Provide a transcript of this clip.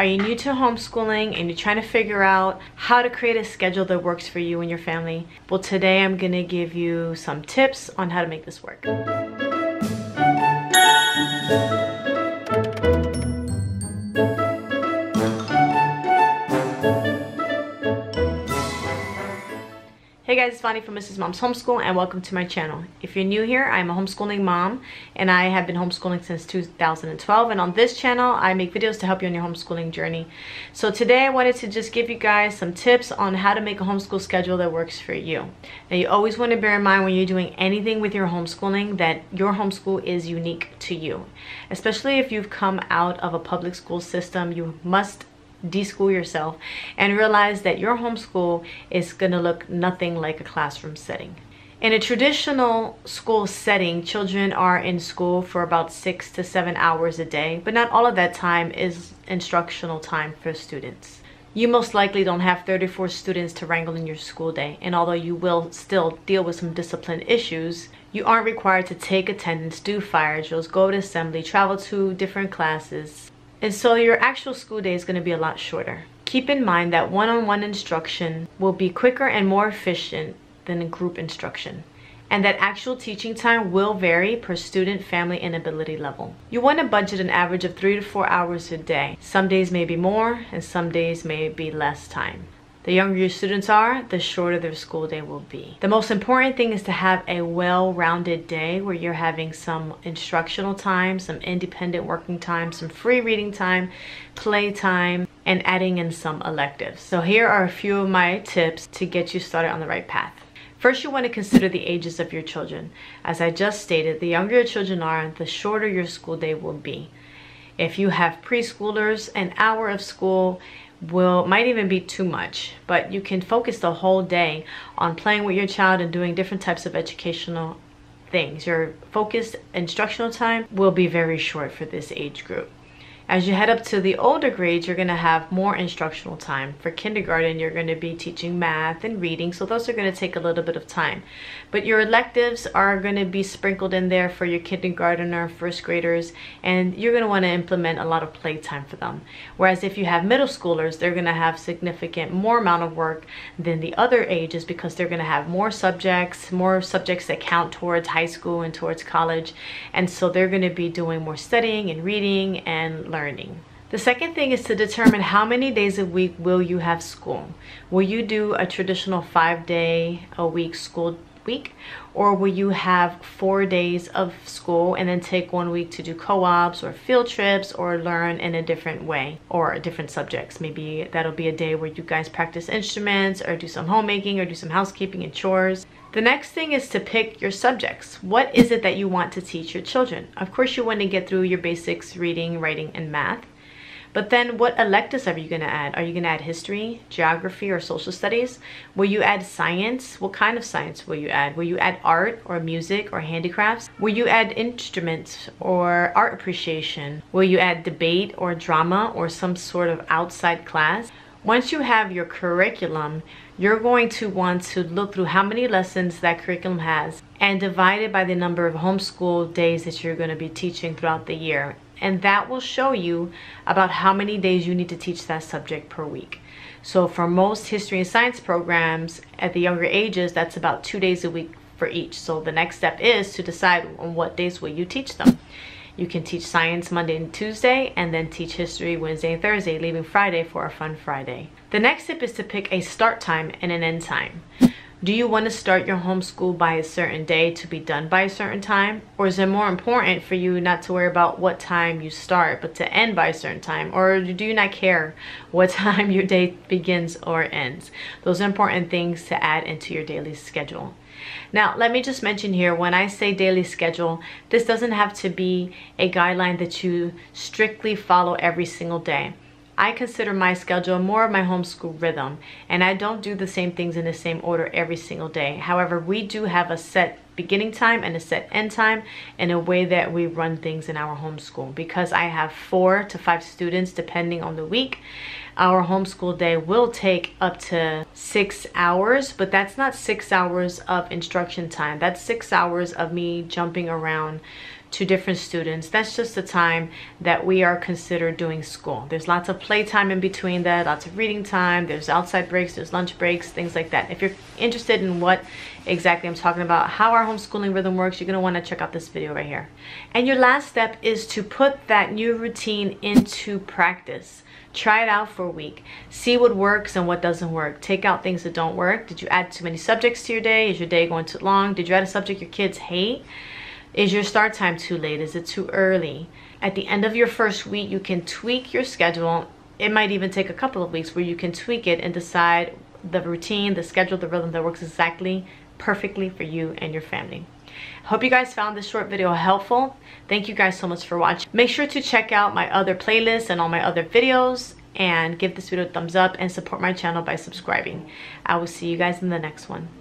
Are you new to homeschooling and you're trying to figure out how to create a schedule that works for you and your family? Well, today I'm gonna give you some tips on how to make this work. Hey guys, it's Bonnie from Mrs. Mom's Homeschool and welcome to my channel. If you're new here, I'm a homeschooling mom and I have been homeschooling since 2012, and on this channel I make videos to help you on your homeschooling journey. So today I wanted to just give you guys some tips on how to make a homeschool schedule that works for you. Now you always want to bear in mind when you're doing anything with your homeschooling that your homeschool is unique to you. Especially if you've come out of a public school system, you must de-school yourself and realize that your homeschool is going to look nothing like a classroom setting. In a traditional school setting, children are in school for about 6 to 7 hours a day, but not all of that time is instructional time for students. You most likely don't have 34 students to wrangle in your school day, and although you will still deal with some discipline issues, you aren't required to take attendance, do fire drills, go to assembly, travel to different classes. And so your actual school day is going to be a lot shorter. Keep in mind that one-on-one instruction will be quicker and more efficient than group instruction, and that actual teaching time will vary per student, family, and ability level. You want to budget an average of 3 to 4 hours a day. Some days may be more and some days may be less time. The younger your students are, the shorter their school day will be. The most important thing is to have a well-rounded day where you're having some instructional time, some independent working time, some free reading time, play time, and adding in some electives. So here are a few of my tips to get you started on the right path. First, you want to consider the ages of your children. As I just stated, the younger your children are, the shorter your school day will be. If you have preschoolers, an hour of school might even be too much, but you can focus the whole day on playing with your child and doing different types of educational things. Your focused instructional time will be very short for this age group. As you head up to the older grades, you're going to have more instructional time. For kindergarten, you're going to be teaching math and reading, so those are going to take a little bit of time. But your electives are going to be sprinkled in there for your kindergarten or first graders, and you're going to want to implement a lot of playtime for them. Whereas if you have middle schoolers, they're going to have significant more amount of work than the other ages because they're going to have more subjects that count towards high school and towards college, and so they're going to be doing more studying and reading and learning. The second thing is to determine how many days a week will you have school. Will you do a traditional 5-day-a-week school week, or will you have 4 days of school and then take 1 week to do co-ops or field trips or learn in a different way or different subjects? Maybe that'll be a day where you guys practice instruments or do some homemaking or do some housekeeping and chores. The next thing is to pick your subjects. What is it that you want to teach your children? Of course, you want to get through your basics, reading, writing, and math. But then what electives are you going to add? Are you going to add history, geography, or social studies? Will you add science? What kind of science will you add? Will you add art or music or handicrafts? Will you add instruments or art appreciation? Will you add debate or drama or some sort of outside class? Once you have your curriculum, you're going to want to look through how many lessons that curriculum has and divide it by the number of homeschool days that you're going to be teaching throughout the year. And that will show you about how many days you need to teach that subject per week. So for most history and science programs at the younger ages, that's about 2 days a week for each. So the next step is to decide on what days will you teach them. You can teach science Monday and Tuesday, and then teach history Wednesday and Thursday, leaving Friday for a fun Friday. The next tip is to pick a start time and an end time. Do you want to start your homeschool by a certain day to be done by a certain time? Or is it more important for you not to worry about what time you start, but to end by a certain time? Or do you not care what time your day begins or ends? Those are important things to add into your daily schedule. Now, let me just mention here, when I say daily schedule, this doesn't have to be a guideline that you strictly follow every single day. I consider my schedule more of my homeschool rhythm, and I don't do the same things in the same order every single day. However, we do have a set beginning time and a set end time in a way that we run things in our homeschool. Because I have 4 to 5 students depending on the week, our homeschool day will take up to 6 hours, but that's not 6 hours of instruction time. That's 6 hours of me jumping around to different students. That's just the time that we are considered doing school. There's lots of playtime in between that, lots of reading time, there's outside breaks, there's lunch breaks, things like that. If you're interested in what exactly I'm talking about, how our homeschooling rhythm works, you're going to want to check out this video right here. And your last step is to put that new routine into practice. Try it out for a week. See what works and what doesn't work. Take out things that don't work. Did you add too many subjects to your day? Is your day going too long? Did you add a subject your kids hate? Is your start time too late? Is it too early? At the end of your first week, you can tweak your schedule. It might even take a couple of weeks where you can tweak it and decide the routine, the schedule, the rhythm that works exactly perfectly for you and your family. Hope you guys found this short video helpful. Thank you guys so much for watching. Make sure to check out my other playlists and all my other videos, and give this video a thumbs up and support my channel by subscribing. I will see you guys in the next one.